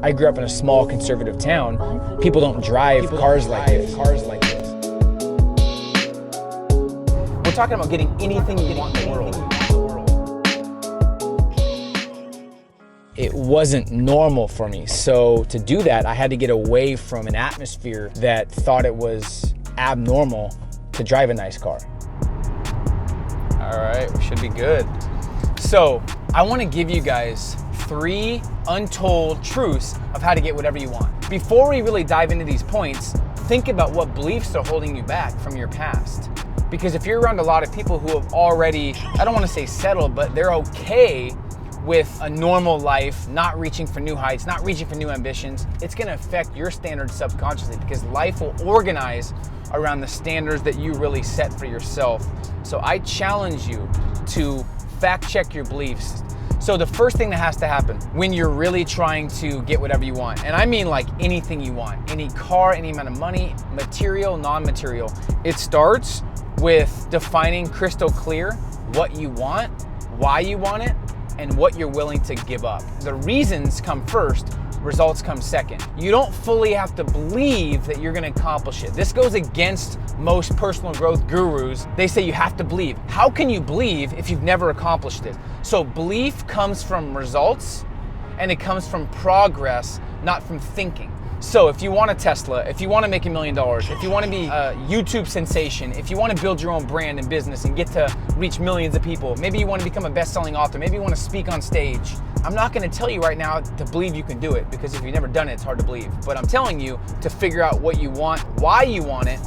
I grew up in a small conservative town. People don't drive cars like this. We're talking about getting anything you want in the world. It wasn't normal for me. So to do that, I had to get away from an atmosphere that thought it was abnormal to drive a nice car. All right, we should be good. So I want to give you guys 3 untold truths of how to get whatever you want. Before we really dive into these points, think about what beliefs are holding you back from your past. Because if you're around a lot of people who have already, I don't want to say settled, but they're okay with a normal life, not reaching for new heights, not reaching for new ambitions, it's going to affect your standards subconsciously, because life will organize around the standards that you really set for yourself. So I challenge you to fact check your beliefs. So the first thing that has to happen when you're really trying to get whatever you want, and I mean like anything you want, any car, any amount of money, material, non-material, it starts with defining crystal clear what you want, why you want it, and what you're willing to give up. The reasons come first, results come second. You don't fully have to believe that you're gonna accomplish it. This goes against most personal growth gurus. They say you have to believe. How can you believe if you've never accomplished it? So belief comes from results, and it comes from progress, not from thinking. So if you want a Tesla, if you want to make $1 million, if you want to be a YouTube sensation, if you want to build your own brand and business and get to reach millions of people, maybe you want to become a best-selling author, maybe you want to speak on stage, I'm not going to tell you right now to believe you can do it, because if you've never done it, it's hard to believe. But I'm telling you to figure out what you want, why you want it,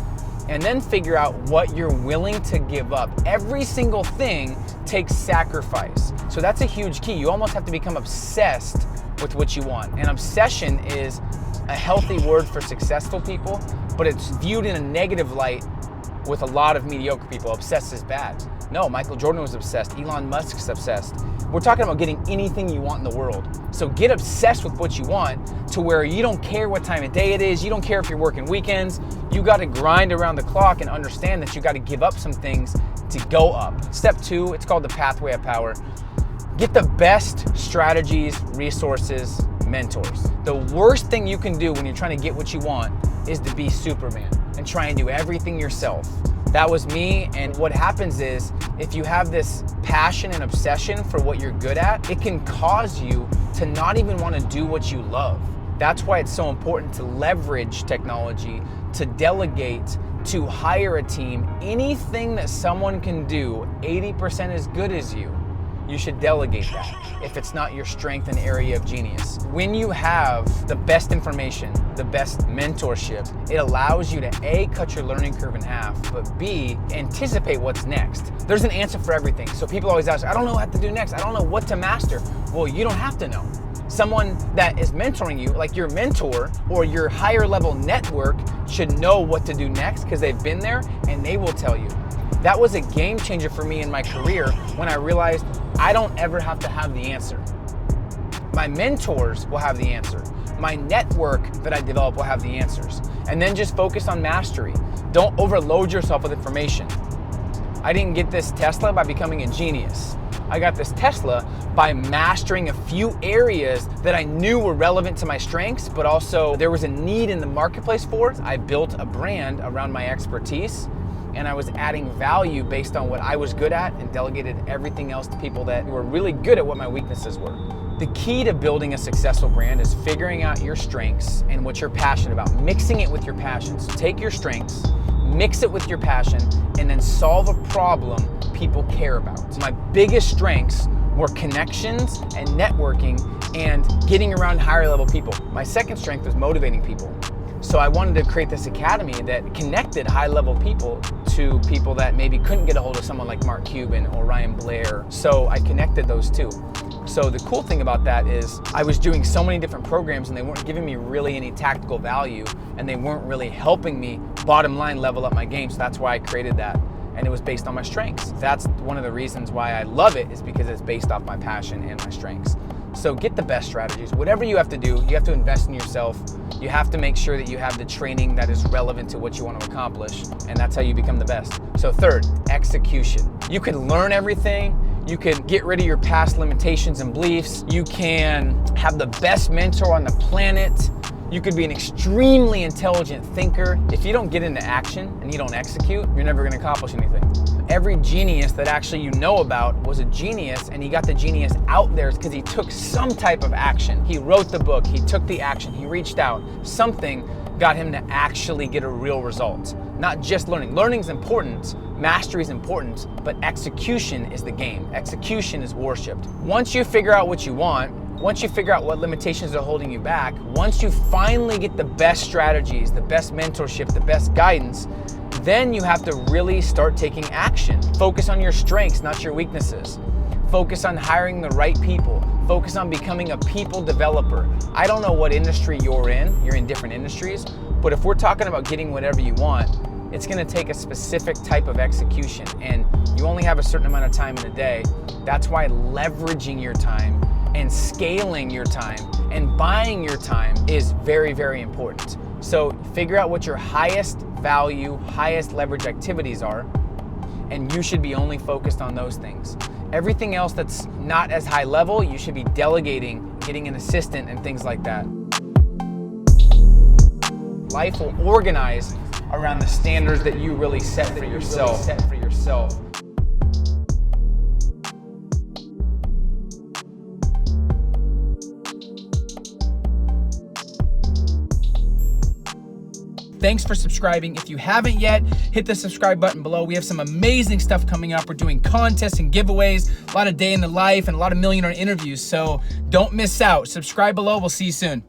and then figure out what you're willing to give up. Every single thing takes sacrifice. So that's a huge key. You almost have to become obsessed with what you want. And obsession is a healthy word for successful people, but it's viewed in a negative light with a lot of mediocre people. Obsessed is bad. No, Michael Jordan was obsessed. Elon Musk's obsessed. We're talking about getting anything you want in the world. So get obsessed with what you want to where you don't care what time of day it is. You don't care if you're working weekends. You got to grind around the clock and understand that you got to give up some things to go up. Step 2, it's called the pathway of power. Get the best strategies, resources, mentors. The worst thing you can do when you're trying to get what you want is to be Superman and try and do everything yourself. That was me, and what happens is if you have this passion and obsession for what you're good at, it can cause you to not even want to do what you love. That's why it's so important to leverage technology, to delegate, to hire a team. Anything that someone can do 80% as good as you should delegate that if it's not your strength and area of genius. When you have the best information, the best mentorship, it allows you to A, cut your learning curve in half, but B, anticipate what's next. There's an answer for everything. So people always ask, I don't know what to do next. I don't know what to master. Well, you don't have to know. Someone that is mentoring you, like your mentor or your higher level network, should know what to do next because they've been there and they will tell you. That was a game changer for me in my career when I realized I don't ever have to have the answer. My mentors will have the answer. My network that I develop will have the answers. And then just focus on mastery. Don't overload yourself with information. I didn't get this Tesla by becoming a genius. I got this Tesla by mastering a few areas that I knew were relevant to my strengths, but also there was a need in the marketplace for it. I built a brand around my expertise, and I was adding value based on what I was good at and delegated everything else to people that were really good at what my weaknesses were. The key to building a successful brand is figuring out your strengths and what you're passionate about, mixing it with your passions. So take your strengths, mix it with your passion, and then solve a problem people care about. My biggest strengths were connections and networking and getting around higher level people. My second strength was motivating people. So I wanted to create this academy that connected high-level people to people that maybe couldn't get a hold of someone like Mark Cuban or Ryan Blair. So I connected those two. So the cool thing about that is I was doing so many different programs and they weren't giving me really any tactical value, and they weren't really helping me bottom line level up my game. So that's why I created that. And it was based on my strengths. That's one of the reasons why I love it, is because it's based off my passion and my strengths. So get the best strategies. Whatever you have to do, you have to invest in yourself. You have to make sure that you have the training that is relevant to what you want to accomplish, and that's how you become the best. So third, execution. You could learn everything, You can get rid of your past limitations and beliefs. You can have the best mentor on the planet. You could be an extremely intelligent thinker. If you don't get into action and you don't execute, you're never gonna accomplish anything. Every genius that actually you know about was a genius, and he got the genius out there because he took some type of action. He wrote the book, he took the action, he reached out. Something got him to actually get a real result. Not just learning. Learning's important, mastery is important, but execution is the game. Execution is worshipped. Once you figure out what you want, once you figure out what limitations are holding you back, once you finally get the best strategies, the best mentorship, the best guidance, then you have to really start taking action. Focus on your strengths, not your weaknesses. Focus on hiring the right people. Focus on becoming a people developer. I don't know what industry you're in different industries, but if we're talking about getting whatever you want, it's gonna take a specific type of execution, and you only have a certain amount of time in a day. That's why leveraging your time and scaling your time and buying your time is very, very important. So figure out what your highest value, highest leverage activities are, and you should be only focused on those things. Everything else that's not as high level, you should be delegating, getting an assistant and things like that. Life will organize around the standards that you really set for yourself. Thanks for subscribing. If you haven't yet, hit the subscribe button below. We have some amazing stuff coming up. We're doing contests and giveaways, a lot of day in the life, and a lot of millionaire interviews. So don't miss out. Subscribe below. We'll see you soon.